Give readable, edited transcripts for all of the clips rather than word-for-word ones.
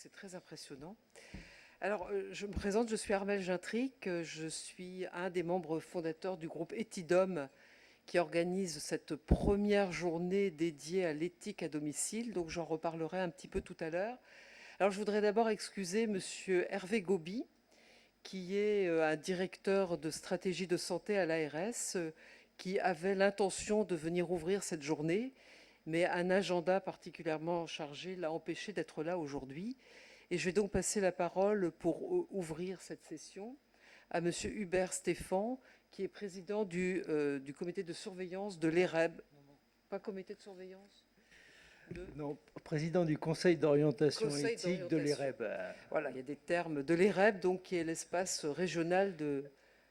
c'est très impressionnant. Alors, je me présente, je suis Armelle Gintric, je suis un des membres fondateurs du groupe Etidom qui organise cette première journée dédiée à l'éthique à domicile. Donc, j'en reparlerai un petit peu tout à l'heure. Alors, je voudrais d'abord excuser Monsieur Hervé Gobi, qui est un directeur de stratégie de santé à l'ARS, qui avait l'intention de venir ouvrir cette journée, mais un agenda particulièrement chargé l'a empêché d'être là aujourd'hui. Et je vais donc passer la parole pour ouvrir cette session à Monsieur Hubert Stéphan, qui est président du comité de surveillance de l'EREB. Pas comité de surveillance Non, président du Conseil d'orientation Conseil éthique de d'orientation. l'EREB. Voilà, il y a des termes de l'EREB, donc qui est l'espace régional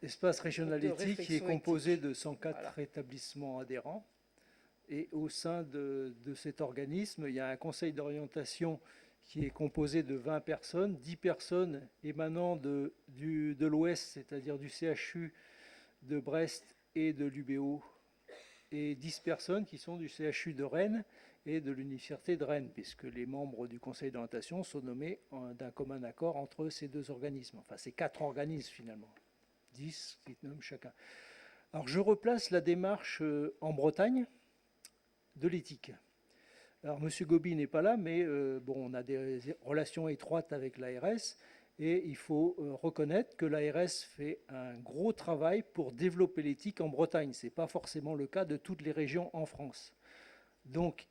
Espace régional de éthique qui est réflexion composé éthique. de 104 Voilà. établissements adhérents. Et au sein de cet organisme, il y a un conseil d'orientation qui est composé de 20 personnes, 10 personnes émanant de l'Ouest, c'est-à-dire du CHU de Brest et de l'UBO, et 10 personnes qui sont du CHU de Rennes et de l'Université de Rennes, puisque les membres du conseil d'orientation sont nommés d'un commun accord entre ces deux organismes. Enfin, c'est 4 organismes finalement, 10 qui nomment chacun. Alors, je replace la démarche en Bretagne de l'éthique. Alors, M. Gobi n'est pas là, mais on a des relations étroites avec l'ARS et il faut reconnaître que l'ARS fait un gros travail pour développer l'éthique en Bretagne. Ce n'est pas forcément le cas de toutes les régions en France. Donc,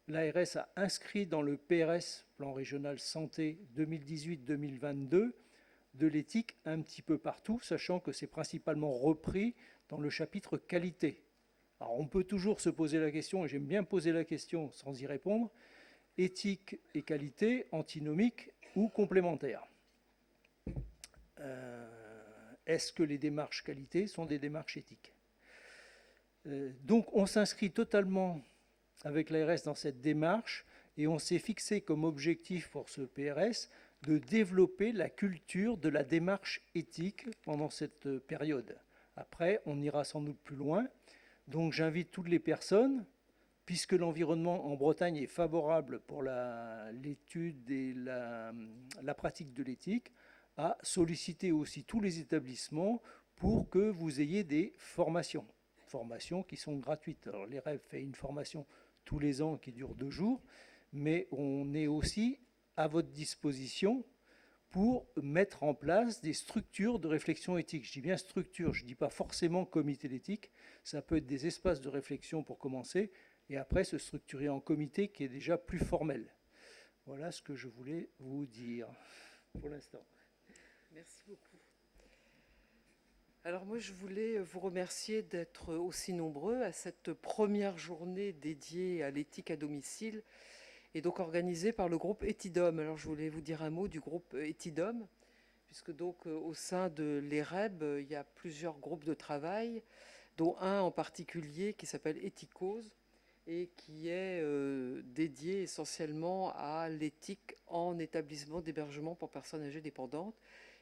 l'ARS a inscrit dans le PRS, Plan Régional Santé 2018-2022, de l'éthique un petit peu partout, sachant que c'est principalement repris dans le chapitre qualité. Alors on peut toujours se poser la question, et j'aime bien poser la question sans y répondre, éthique et qualité, antinomiques ou complémentaires. Est-ce que les démarches qualité sont des démarches éthiques? Donc on s'inscrit totalement avec l'ARS dans cette démarche et on s'est fixé comme objectif pour ce PRS de développer la culture de la démarche éthique pendant cette période. Après, on ira sans doute plus loin. Donc j'invite toutes les personnes, puisque l'environnement en Bretagne est favorable pour l'étude et la pratique de l'éthique, à solliciter aussi tous les établissements pour que vous ayez des formations qui sont gratuites. Alors l'EREB fait une formation tous les ans qui dure 2 jours, mais on est aussi à votre disposition pour mettre en place des structures de réflexion éthique. Je dis bien structure, je ne dis pas forcément comité d'éthique, ça peut être des espaces de réflexion pour commencer, et après se structurer en comité qui est déjà plus formel. Voilà ce que je voulais vous dire pour l'instant. Merci beaucoup. Alors moi, je voulais vous remercier d'être aussi nombreux à cette première journée dédiée à l'éthique à domicile et donc organisée par le groupe Etidom. Alors je voulais vous dire un mot du groupe Etidom, puisque donc au sein de l'EREB, il y a plusieurs groupes de travail, dont un en particulier qui s'appelle Ethicause et qui est dédié essentiellement à l'éthique en établissement d'hébergement pour personnes âgées dépendantes.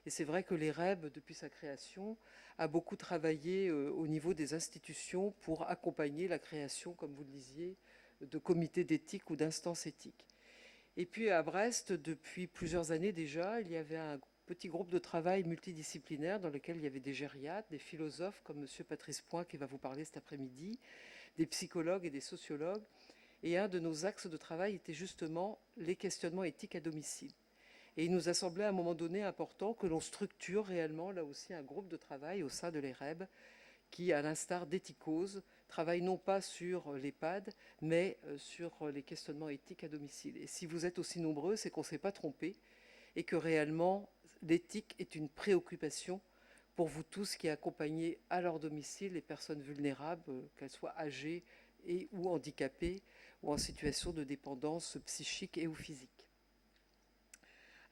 Et c'est vrai que l'EREB, depuis sa création, a beaucoup travaillé au niveau des institutions pour accompagner la création, comme vous le disiez, de comités d'éthique ou d'instances éthiques. Et puis à Brest, depuis plusieurs années déjà, il y avait un petit groupe de travail multidisciplinaire dans lequel il y avait des gériatres, des philosophes comme M. Patrice Point qui va vous parler cet après-midi, des psychologues et des sociologues. Et un de nos axes de travail était justement les questionnements éthiques à domicile. Et il nous a semblé à un moment donné important que l'on structure réellement là aussi un groupe de travail au sein de l'EREB qui, à l'instar d'Ethicause, travaille non pas sur l'EHPAD, mais sur les questionnements éthiques à domicile. Et si vous êtes aussi nombreux, c'est qu'on ne s'est pas trompé et que réellement l'éthique est une préoccupation pour vous tous qui accompagnez à leur domicile les personnes vulnérables, qu'elles soient âgées et ou handicapées ou en situation de dépendance psychique et ou physique.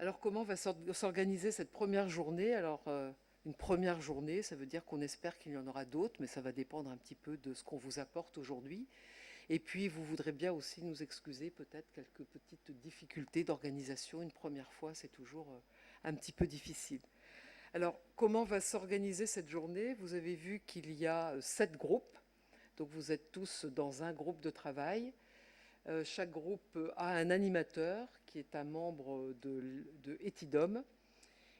Alors comment va s'organiser cette première journée? Alors une première journée, ça veut dire qu'on espère qu'il y en aura d'autres, mais ça va dépendre un petit peu de ce qu'on vous apporte aujourd'hui. Et puis vous voudrez bien aussi nous excuser peut-être quelques petites difficultés d'organisation. Une première fois, c'est toujours un petit peu difficile. Alors comment va s'organiser cette journée? Vous avez vu qu'il y a 7 groupes, donc vous êtes tous dans un groupe de travail. Chaque groupe a un animateur qui est un membre de Etidom.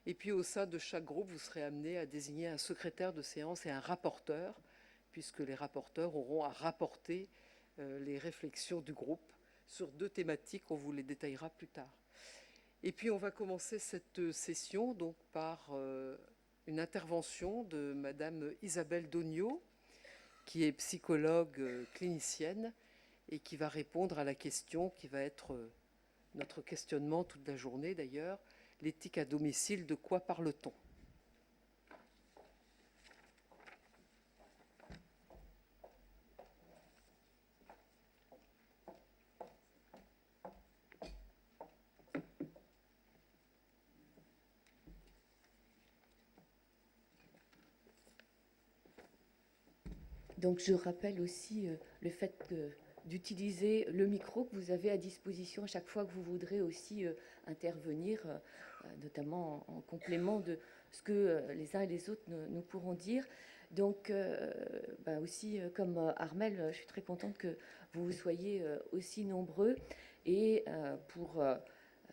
Et puis au sein de chaque groupe, vous serez amené à désigner un secrétaire de séance et un rapporteur, puisque les rapporteurs auront à rapporter les réflexions du groupe sur 2 thématiques, on vous les détaillera plus tard. Et puis on va commencer cette session donc par une intervention de Madame Isabelle Dognaud, qui est psychologue clinicienne et qui va répondre à la question qui va être notre questionnement toute la journée d'ailleurs, l'éthique à domicile, de quoi parle-t-on ? Donc je rappelle aussi le fait d'utiliser le micro que vous avez à disposition à chaque fois que vous voudrez aussi intervenir, notamment en complément de ce que les uns et les autres nous pourront dire. Donc aussi, comme Armelle, je suis très contente que vous soyez aussi nombreux et pour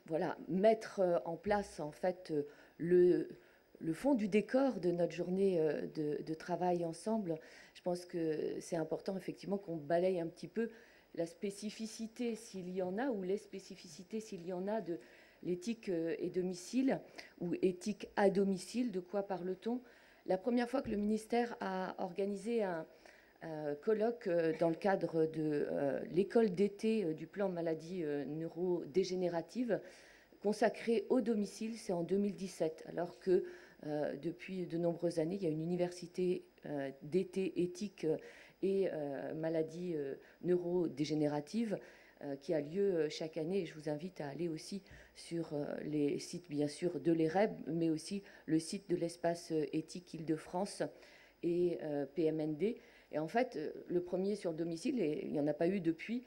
voilà, mettre en place en fait le fond du décor de notre journée de travail ensemble. Je pense que c'est important effectivement qu'on balaye un petit peu la spécificité s'il y en a, ou les spécificités s'il y en a, de l'éthique et domicile, ou éthique à domicile. De quoi parle-t-on ? La première fois que le ministère a organisé un colloque dans le cadre de l'école d'été du plan maladie neurodégénérative consacré au domicile, c'est en 2017, alors que depuis de nombreuses années, il y a une université d'été éthique et maladies neurodégénératives qui a lieu chaque année. Et je vous invite à aller aussi sur les sites, bien sûr, de l'EREB, mais aussi le site de l'espace éthique Île-de-France et PMND. Et en fait, le premier sur domicile, et il n'y en a pas eu depuis,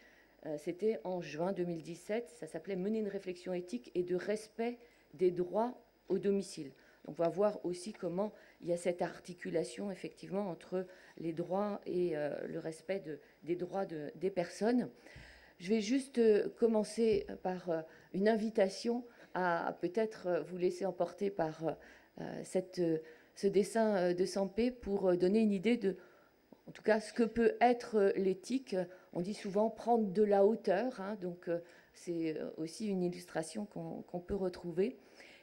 c'était en juin 2017. Ça s'appelait « Mener une réflexion éthique et de respect des droits au domicile ». On va voir aussi comment il y a cette articulation effectivement entre les droits et le respect des droits des personnes. Je vais juste commencer par une invitation à peut-être vous laisser emporter par ce dessin de Sampé pour donner une idée de, en tout cas, ce que peut être l'éthique. On dit souvent prendre de la hauteur, hein, donc c'est aussi une illustration qu'on peut retrouver.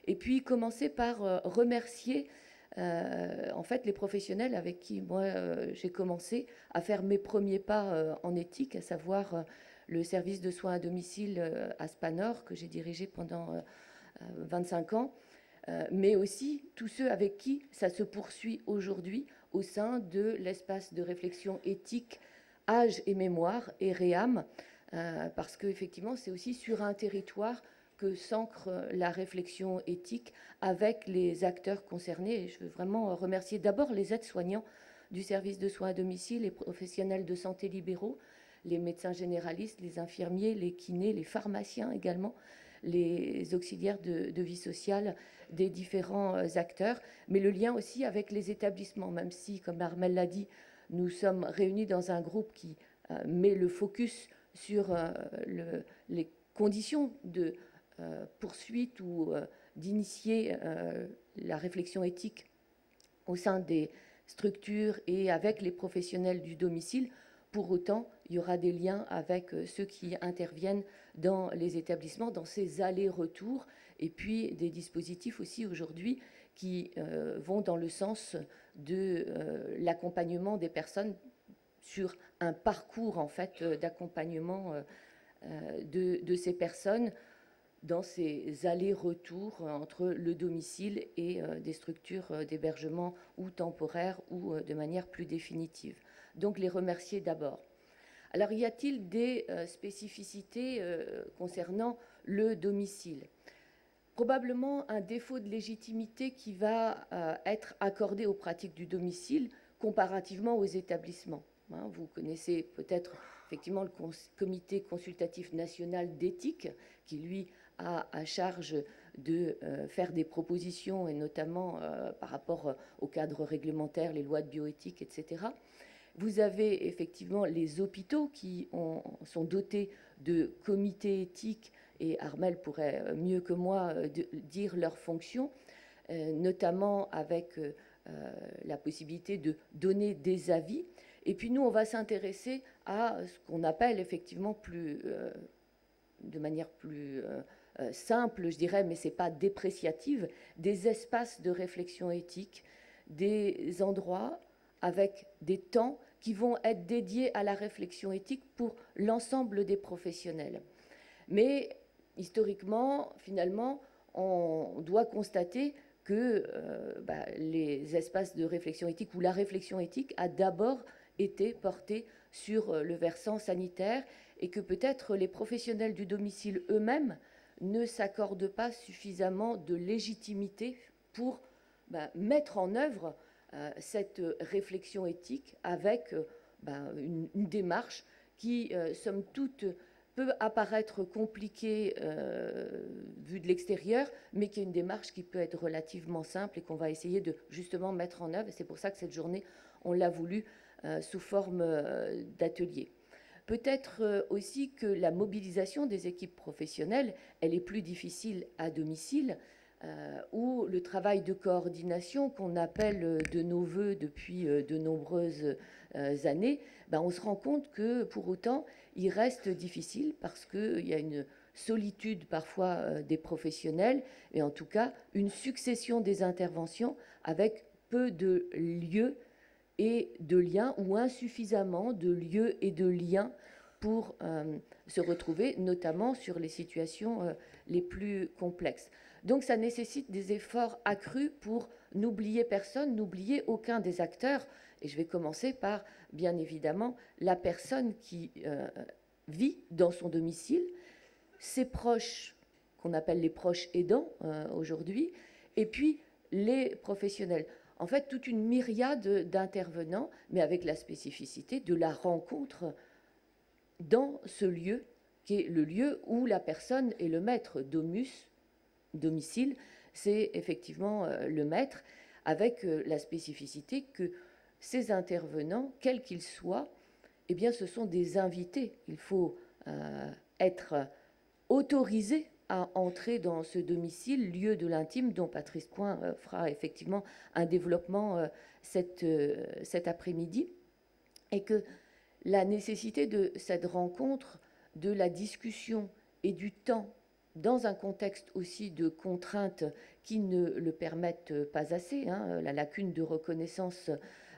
Et puis commencer par remercier en fait les professionnels avec qui moi j'ai commencé à faire mes premiers pas en éthique, à savoir le service de soins à domicile à Spanor que j'ai dirigé pendant 25 ans, mais aussi tous ceux avec qui ça se poursuit aujourd'hui au sein de l'espace de réflexion éthique Âge et Mémoire et REAM, parce qu'effectivement c'est aussi sur un territoire que s'ancre la réflexion éthique avec les acteurs concernés. Et je veux vraiment remercier d'abord les aides-soignants du service de soins à domicile, les professionnels de santé libéraux, les médecins généralistes, les infirmiers, les kinés, les pharmaciens également, les auxiliaires de vie sociale des différents acteurs, mais le lien aussi avec les établissements, même si, comme Armelle l'a dit, nous sommes réunis dans un groupe qui met le focus sur les conditions de poursuite ou d'initier la réflexion éthique au sein des structures et avec les professionnels du domicile. Pour autant, il y aura des liens avec ceux qui interviennent dans les établissements, dans ces allers-retours, et puis des dispositifs aussi aujourd'hui qui vont dans le sens de l'accompagnement des personnes sur un parcours en fait d'accompagnement de ces personnes dans ces allers-retours entre le domicile et des structures d'hébergement ou temporaires ou de manière plus définitive. Donc les remercier d'abord. Alors y a-t-il des spécificités concernant le domicile ? Probablement un défaut de légitimité qui va être accordé aux pratiques du domicile comparativement aux établissements. Hein, vous connaissez peut-être effectivement le comité consultatif national d'éthique qui, lui, a à charge de faire des propositions, et notamment par rapport au cadre réglementaire, les lois de bioéthique, etc. Vous avez effectivement les hôpitaux qui sont dotés de comités éthiques, et Armelle pourrait mieux que moi dire leurs fonctions, notamment avec la possibilité de donner des avis. Et puis nous, on va s'intéresser à ce qu'on appelle effectivement de manière plus simple, je dirais, mais ce n'est pas dépréciative, des espaces de réflexion éthique, des endroits avec des temps qui vont être dédiés à la réflexion éthique pour l'ensemble des professionnels. Mais historiquement, finalement, on doit constater que les espaces de réflexion éthique ou la réflexion éthique a d'abord été portée sur le versant sanitaire et que peut-être les professionnels du domicile eux-mêmes ne s'accordent pas suffisamment de légitimité pour mettre en œuvre cette réflexion éthique avec une démarche qui, somme toute, peut apparaître compliquée vue de l'extérieur, mais qui est une démarche qui peut être relativement simple et qu'on va essayer de justement mettre en œuvre. Et c'est pour ça que cette journée, on l'a voulu sous forme d'atelier. Peut-être aussi que la mobilisation des équipes professionnelles, elle est plus difficile à domicile, où le travail de coordination qu'on appelle de nos voeux depuis de nombreuses années, on se rend compte que pour autant, il reste difficile parce qu'il y a une solitude parfois des professionnels et en tout cas une succession des interventions avec peu de lieux et de liens ou insuffisamment de lieux et de liens pour se retrouver, notamment sur les situations les plus complexes. Donc ça nécessite des efforts accrus pour n'oublier personne, n'oublier aucun des acteurs. Et je vais commencer par, bien évidemment, la personne qui vit dans son domicile, ses proches, qu'on appelle les proches aidants aujourd'hui, et puis les professionnels. En fait, toute une myriade d'intervenants, mais avec la spécificité de la rencontre dans ce lieu, qui est le lieu où la personne est le maître. Domicile, c'est effectivement le maître, avec la spécificité que ces intervenants, quels qu'ils soient, eh bien, ce sont des invités. Il faut être autorisé à entrer dans ce domicile, lieu de l'intime, dont Patrice Point fera effectivement un développement cet après-midi, et que la nécessité de cette rencontre, de la discussion et du temps, dans un contexte aussi de contraintes qui ne le permettent pas assez, la lacune de reconnaissance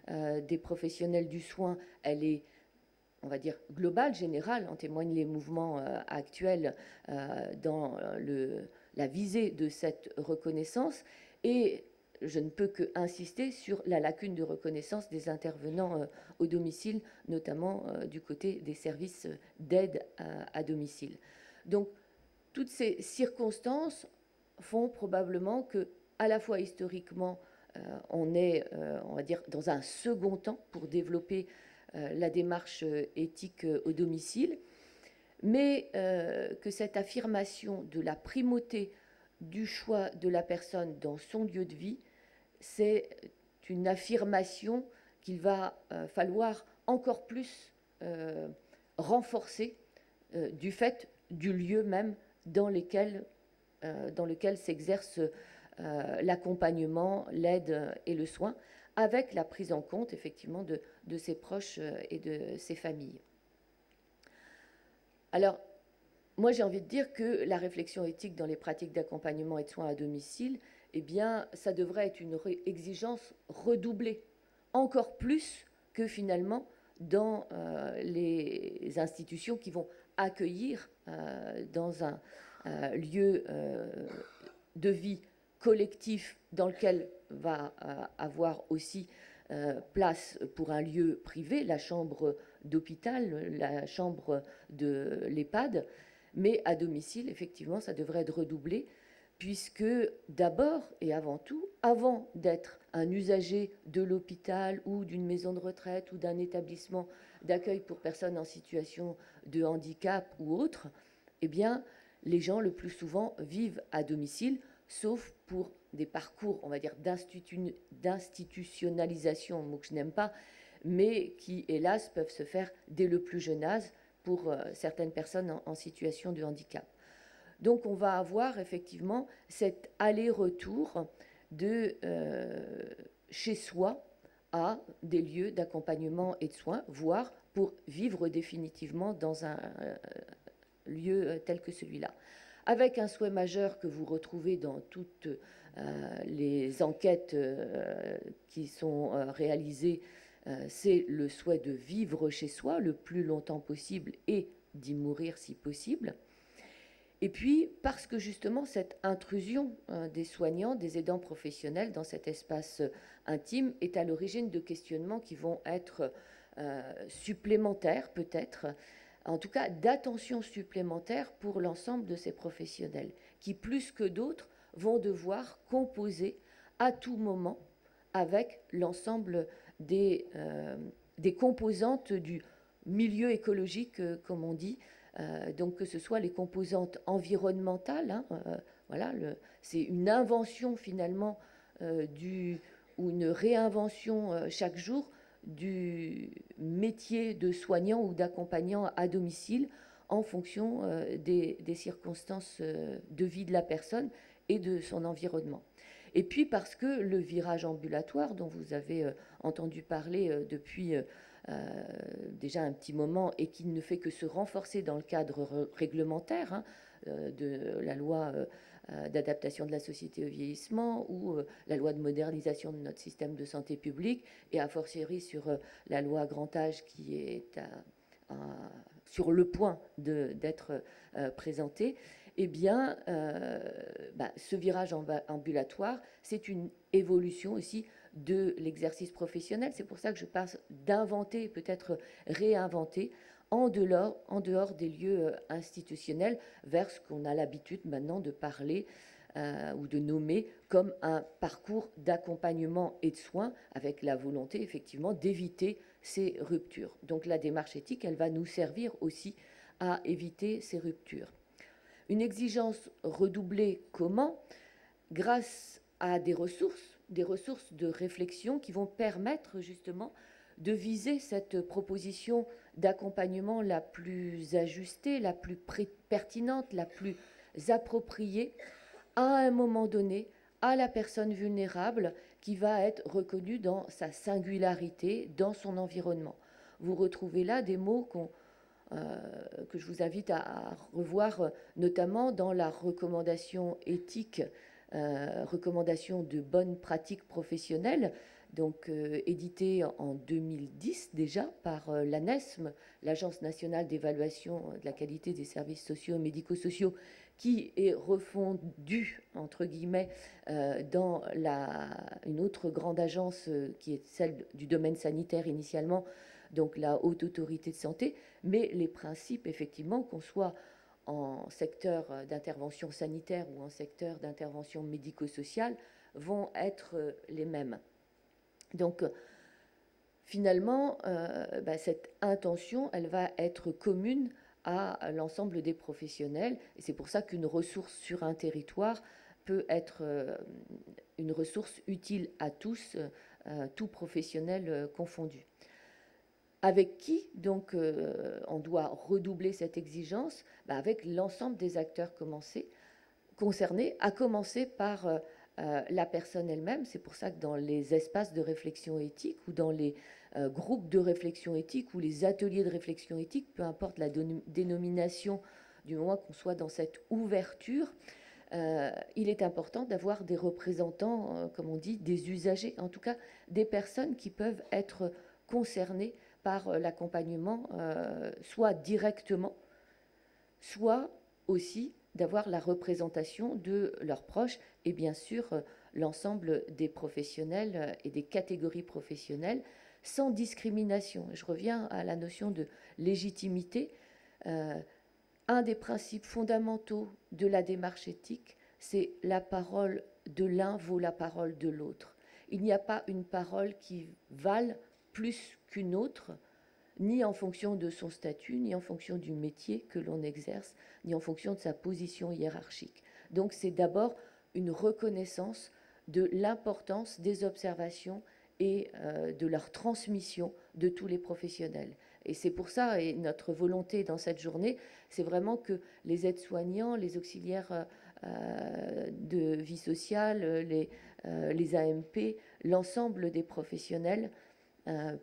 des professionnels du soin, elle est, on va dire, globale, générale, en témoignent les mouvements actuels dans la visée de cette reconnaissance. Et je ne peux que insister sur la lacune de reconnaissance des intervenants au domicile, notamment du côté des services d'aide à domicile. Donc, toutes ces circonstances font probablement que, à la fois historiquement, on est, on va dire, dans un second temps pour développer la démarche éthique au domicile, mais que cette affirmation de la primauté du choix de la personne dans son lieu de vie, c'est une affirmation qu'il va falloir encore plus renforcer du fait du lieu même dans lequel s'exerce l'accompagnement, l'aide et le soin, avec la prise en compte effectivement de ses proches et de ses familles. Alors, moi j'ai envie de dire que la réflexion éthique dans les pratiques d'accompagnement et de soins à domicile, eh bien, ça devrait être une exigence redoublée, encore plus que finalement dans les institutions qui vont accueillir dans un lieu de vie collectif dans lequel va avoir aussi place pour un lieu privé, la chambre d'hôpital, la chambre de l'EHPAD, mais à domicile, effectivement, ça devrait être redoublé, puisque d'abord et avant tout, avant d'être un usager de l'hôpital ou d'une maison de retraite ou d'un établissement d'accueil pour personnes en situation de handicap ou autre, eh bien, les gens le plus souvent vivent à domicile, sauf pour des parcours, on va dire, d'institutionnalisation, mot que je n'aime pas, mais qui, hélas, peuvent se faire dès le plus jeune âge pour certaines personnes en situation de handicap. Donc on va avoir effectivement cet aller-retour de chez soi à des lieux d'accompagnement et de soins, voire pour vivre définitivement dans un lieu tel que celui-là. Avec un souhait majeur que vous retrouvez dans toutes les enquêtes qui sont réalisées, c'est le souhait de vivre chez soi le plus longtemps possible et d'y mourir si possible. Et puis, parce que justement, cette intrusion des soignants, des aidants professionnels dans cet espace intime est à l'origine de questionnements qui vont être supplémentaires, peut-être, en tout cas d'attention supplémentaire pour l'ensemble de ces professionnels, qui, plus que d'autres, vont devoir composer à tout moment avec l'ensemble des composantes du milieu écologique, comme on dit, donc que ce soit les composantes environnementales, voilà, c'est une invention finalement ou une réinvention chaque jour du métier de soignant ou d'accompagnant à domicile en fonction des circonstances de vie de la personne et de son environnement. Et puis parce que le virage ambulatoire dont vous avez entendu parler depuis déjà un petit moment et qui ne fait que se renforcer dans le cadre réglementaire de la loi d'adaptation de la société au vieillissement ou la loi de modernisation de notre système de santé publique et a fortiori sur la loi grand âge qui est sur le point d'être présentée, eh bien, ce virage ambulatoire, c'est une évolution aussi de l'exercice professionnel. C'est pour ça que je parle d'inventer, peut-être réinventer, en dehors des lieux institutionnels, vers ce qu'on a l'habitude maintenant de parler ou de nommer comme un parcours d'accompagnement et de soins, avec la volonté effectivement d'éviter ces ruptures. Donc la démarche éthique, elle va nous servir aussi à éviter ces ruptures. Une exigence redoublée, comment ? Grâce à des ressources de réflexion qui vont permettre justement de viser cette proposition d'accompagnement la plus ajustée, la plus pertinente, la plus appropriée à un moment donné à la personne vulnérable qui va être reconnue dans sa singularité, dans son environnement. Vous retrouvez là des mots que je vous invite à revoir, notamment dans la recommandation éthique, recommandation de bonnes pratiques professionnelles, donc éditée en 2010 déjà par l'ANESM, l'Agence nationale d'évaluation de la qualité des services sociaux et médico-sociaux, qui est refondue, entre guillemets, dans une autre grande agence qui est celle du domaine sanitaire initialement, donc la Haute Autorité de Santé, mais les principes, effectivement, qu'on soit en secteur d'intervention sanitaire ou en secteur d'intervention médico-sociale, vont être les mêmes. Donc, finalement, cette intention, elle va être commune à l'ensemble des professionnels, et c'est pour ça qu'une ressource sur un territoire peut être une ressource utile à tous, tout professionnel confondu. Avec qui, donc, on doit redoubler cette exigence ? Avec l'ensemble des acteurs concernés, à commencer par la personne elle-même. C'est pour ça que dans les espaces de réflexion éthique ou dans les groupes de réflexion éthique ou les ateliers de réflexion éthique, peu importe la dénomination, du moment qu'on soit dans cette ouverture, il est important d'avoir des représentants, comme on dit, des usagers, en tout cas des personnes qui peuvent être concernées par l'accompagnement, soit directement, soit aussi d'avoir la représentation de leurs proches et bien sûr l'ensemble des professionnels et des catégories professionnelles sans discrimination. Je reviens à la notion de légitimité. Un des principes fondamentaux de la démarche éthique, c'est la parole de l'un vaut la parole de l'autre. Il n'y a pas une parole qui vale plus qu'une autre, ni en fonction de son statut, ni en fonction du métier que l'on exerce, ni en fonction de sa position hiérarchique. Donc c'est d'abord une reconnaissance de l'importance des observations et de leur transmission de tous les professionnels. Et c'est pour ça, et notre volonté dans cette journée, c'est vraiment que les aides-soignants, les auxiliaires de vie sociale, les AMP, l'ensemble des professionnels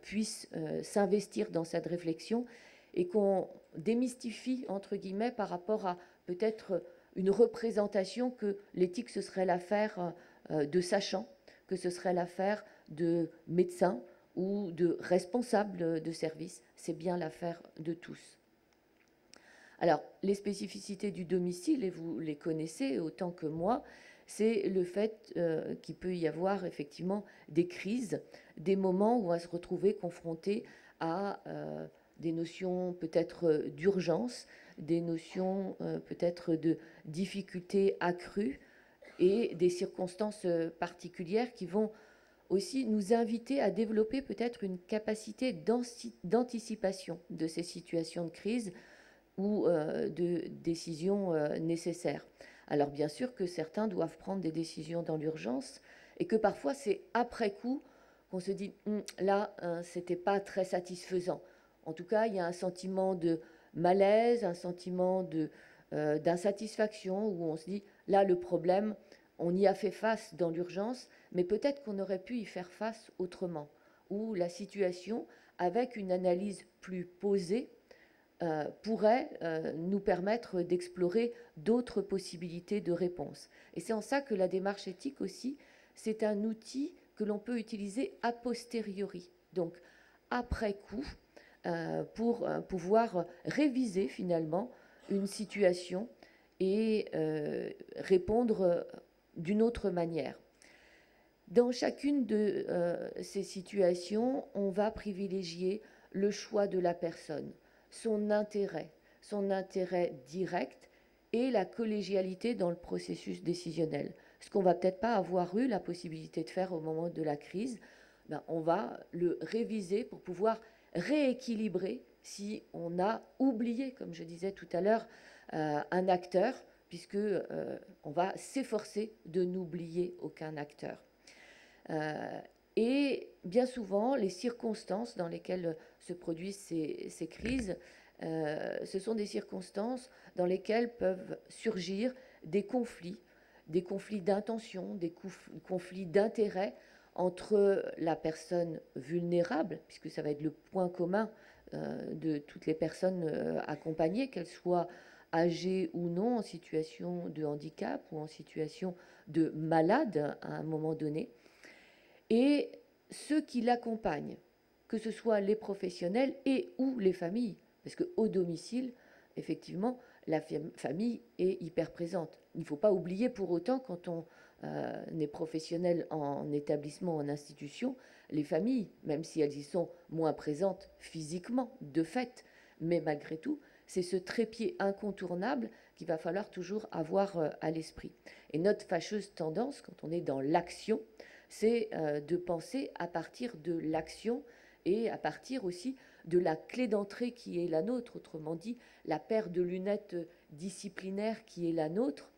puissent s'investir dans cette réflexion et qu'on démystifie, entre guillemets, par rapport à peut-être une représentation que l'éthique, ce serait l'affaire de sachants, que ce serait l'affaire de médecins ou de responsables de service. C'est bien l'affaire de tous. Alors, les spécificités du domicile, et vous les connaissez autant que moi, c'est le fait qu'il peut y avoir effectivement des crises, des moments où on va se retrouver confronté à des notions peut-être d'urgence, des notions peut-être de difficultés accrues et des circonstances particulières qui vont aussi nous inviter à développer peut-être une capacité d'anticipation de ces situations de crise ou de décisions nécessaires. Alors bien sûr que certains doivent prendre des décisions dans l'urgence et que parfois c'est après coup qu'on se dit là, c'était pas très satisfaisant. En tout cas, il y a un sentiment de malaise, un sentiment d'insatisfaction où on se dit là, le problème, on y a fait face dans l'urgence, mais peut-être qu'on aurait pu y faire face autrement, où la situation, avec une analyse plus posée, pourrait nous permettre d'explorer d'autres possibilités de réponse. Et c'est en ça que la démarche éthique aussi, c'est un outil que l'on peut utiliser a posteriori, donc après coup, pour pouvoir réviser finalement une situation et répondre d'une autre manière. Dans chacune de ces situations, on va privilégier le choix de la personne, son intérêt direct et la collégialité dans le processus décisionnel. Ce qu'on va peut-être pas avoir eu la possibilité de faire au moment de la crise, on va le réviser pour pouvoir rééquilibrer si on a oublié, comme je disais tout à l'heure, un acteur, puisque on va s'efforcer de n'oublier aucun acteur. Et bien souvent, les circonstances dans lesquelles se produisent ces crises, ce sont des circonstances dans lesquelles peuvent surgir des conflits d'intention, des conflits d'intérêts entre la personne vulnérable, puisque ça va être le point commun de toutes les personnes accompagnées, qu'elles soient âgées ou non, en situation de handicap ou en situation de malade à un moment donné, et ceux qui l'accompagnent, que ce soit les professionnels et ou les familles, parce qu'au domicile, effectivement, la famille est hyper présente. Il ne faut pas oublier pour autant, quand on est professionnel en établissement, en institution, les familles, même si elles y sont moins présentes physiquement, de fait, mais malgré tout, c'est ce trépied incontournable qu'il va falloir toujours avoir à l'esprit. Et notre fâcheuse tendance, quand on est dans l'action, c'est de penser à partir de l'action et à partir aussi de la clé d'entrée qui est la nôtre, autrement dit, la paire de lunettes disciplinaires qui est la nôtre,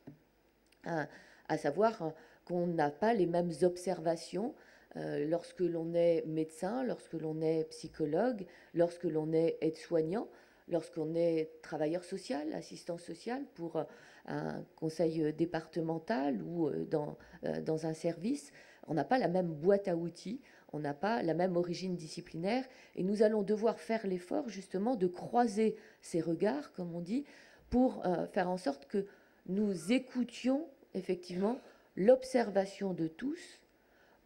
à savoir qu'on n'a pas les mêmes observations lorsque l'on est médecin, lorsque l'on est psychologue, lorsque l'on est aide-soignant, lorsqu'on est travailleur social, assistant social pour un conseil départemental ou dans un service. On n'a pas la même boîte à outils, on n'a pas la même origine disciplinaire, et nous allons devoir faire l'effort justement de croiser ces regards, comme on dit, pour faire en sorte que nous écoutions effectivement l'observation de tous,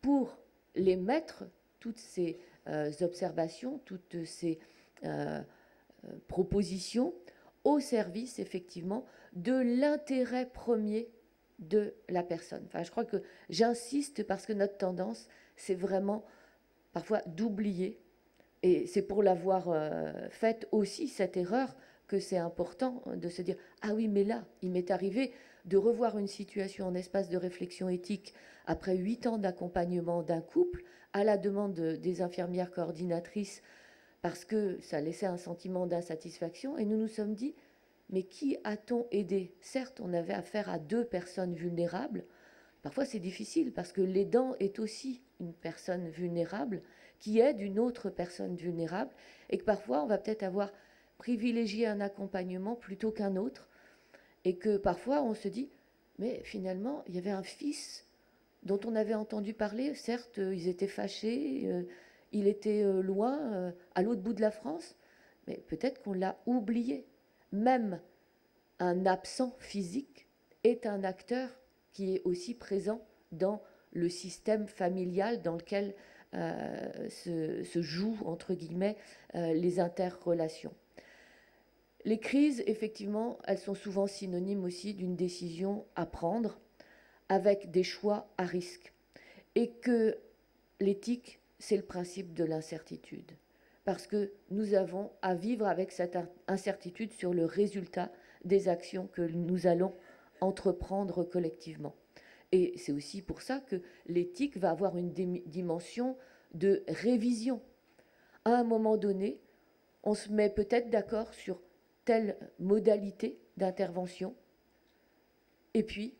pour les mettre, toutes ces observations, toutes ces propositions, au service effectivement de l'intérêt premier de la personne. Enfin, je crois que j'insiste parce que notre tendance, c'est vraiment parfois d'oublier, et c'est pour l'avoir faite aussi, cette erreur, que c'est important de se dire « Ah oui, mais là, il m'est arrivé de revoir une situation en espace de réflexion éthique après 8 ans d'accompagnement d'un couple, à la demande des infirmières coordinatrices, parce que ça laissait un sentiment d'insatisfaction, et nous nous sommes dit « Mais qui a-t-on aidé ?» Certes, on avait affaire à 2 personnes vulnérables Parfois, c'est difficile parce que l'aidant est aussi une personne vulnérable qui aide une autre personne vulnérable et que parfois, on va peut-être avoir privilégié un accompagnement plutôt qu'un autre et que parfois, on se dit, mais finalement, il y avait un fils dont on avait entendu parler. Certes, ils étaient fâchés, il était loin, à l'autre bout de la France, mais peut-être qu'on l'a oublié. Même un absent physique est un acteur qui est aussi présent dans le système familial dans lequel se jouent, entre guillemets, les interrelations. Les crises, effectivement, elles sont souvent synonymes aussi d'une décision à prendre avec des choix à risque. Et que l'éthique, c'est le principe de l'incertitude. Parce que nous avons à vivre avec cette incertitude sur le résultat des actions que nous allons entreprendre collectivement. Et c'est aussi pour ça que l'éthique va avoir une dimension de révision. À un moment donné, on se met peut-être d'accord sur telle modalité d'intervention, et puis,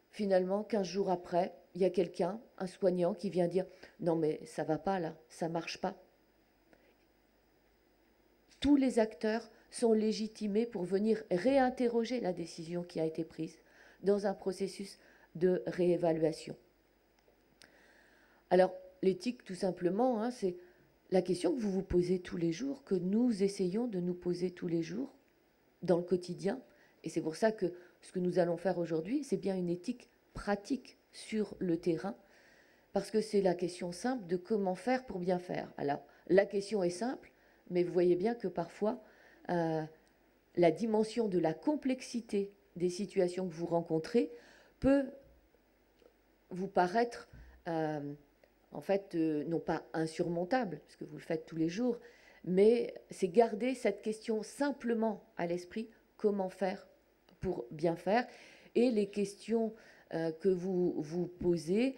finalement, 15 jours après, il y a quelqu'un, un soignant, qui vient dire « Non, mais ça ne va pas là, ça ne marche pas ». Tous les acteurs sont légitimés pour venir réinterroger la décision qui a été prise dans un processus de réévaluation. Alors, l'éthique, tout simplement, hein, c'est la question que vous vous posez tous les jours, que nous essayons de nous poser tous les jours dans le quotidien. Et c'est pour ça que ce que nous allons faire aujourd'hui, c'est bien une éthique pratique sur le terrain, parce que c'est la question simple de comment faire pour bien faire. Alors, la question est simple, mais vous voyez bien que parfois, la dimension de la complexité des situations que vous rencontrez peut vous paraître, en fait, non pas insurmontable, parce que vous le faites tous les jours, mais c'est garder cette question simplement à l'esprit, comment faire pour bien faire. Et les questions que vous vous posez,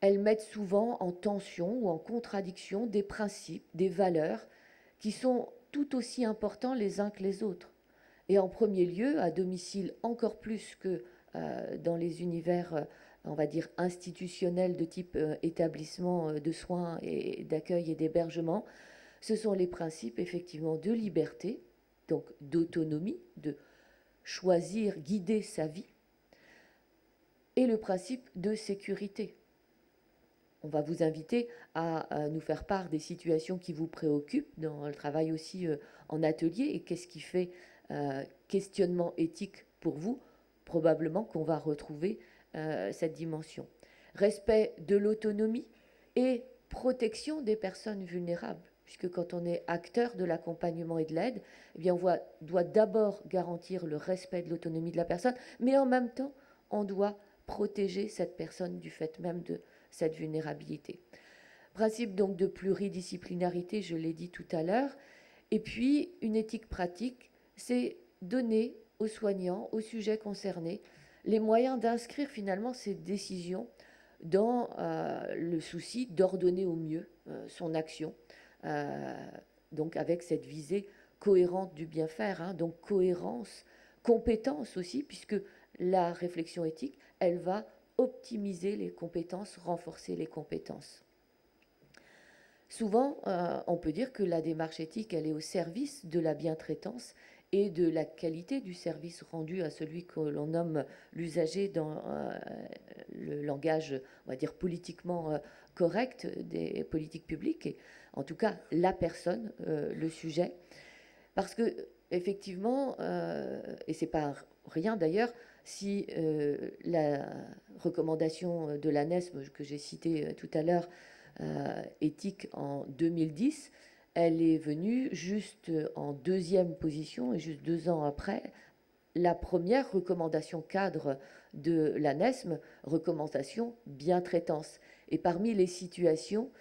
elles mettent souvent en tension ou en contradiction des principes, des valeurs qui sont tout aussi importants les uns que les autres. Et en premier lieu, à domicile encore plus que dans les univers, on va dire, institutionnels de type établissement de soins et d'accueil et d'hébergement, ce sont les principes effectivement de liberté, donc d'autonomie, de choisir, guider sa vie, et le principe de sécurité. On va vous inviter à nous faire part des situations qui vous préoccupent dans le travail aussi en atelier, et qu'est-ce qui fait questionnement éthique pour vous. Probablement qu'on va retrouver cette dimension. Respect de l'autonomie et protection des personnes vulnérables, puisque quand on est acteur de l'accompagnement et de l'aide, eh bien on doit d'abord garantir le respect de l'autonomie de la personne, mais en même temps, on doit protéger cette personne du fait même de cette vulnérabilité. Principe donc de pluridisciplinarité, je l'ai dit tout à l'heure. Et puis, une éthique pratique, c'est donner aux soignants, aux sujets concernés, les moyens d'inscrire finalement ces décisions dans le souci d'ordonner au mieux son action, donc avec cette visée cohérente du bien faire, hein, donc cohérence, compétence aussi, puisque la réflexion éthique, elle va optimiser les compétences, renforcer les compétences. Souvent, on peut dire que la démarche éthique, elle est au service de la bientraitance et de la qualité du service rendu à celui que l'on nomme l'usager dans le langage, on va dire, politiquement correct des politiques publiques, et en tout cas la personne, le sujet. Parce que, effectivement, et c'est pas rien d'ailleurs, si la recommandation de l'ANESM que j'ai citée tout à l'heure, éthique en 2010, elle est venue juste en deuxième position et juste 2 ans après la première recommandation cadre de l'ANESM, recommandation bientraitance. Et parmi les situations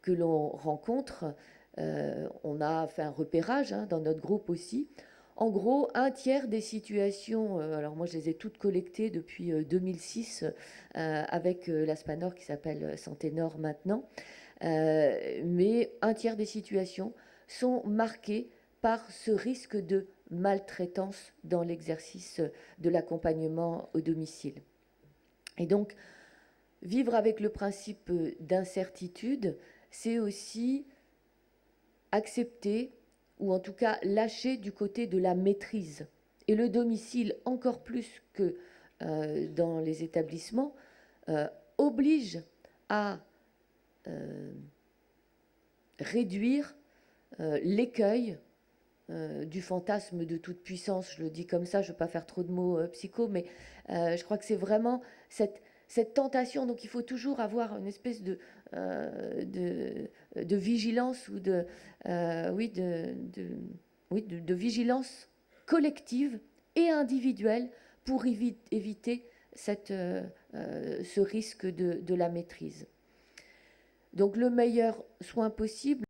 que l'on rencontre, on a fait un repérage dans notre groupe aussi. En gros, 1/3 des situations, alors moi je les ai toutes collectées depuis 2006 avec l'Aspanor qui s'appelle Santé Nord maintenant, mais 1/3 des situations sont marquées par ce risque de maltraitance dans l'exercice de l'accompagnement au domicile. Et donc, vivre avec le principe d'incertitude, c'est aussi accepter, ou en tout cas lâcher du côté de la maîtrise. Et le domicile, encore plus que dans les établissements, oblige à réduire l'écueil du fantasme de toute puissance. Je le dis comme ça, je ne veux pas faire trop de mots psycho, mais je crois que c'est vraiment cette tentation. Donc il faut toujours avoir une espèce de vigilance ou de vigilance collective et individuelle pour éviter ce risque de la maîtrise. Donc le meilleur soin possible.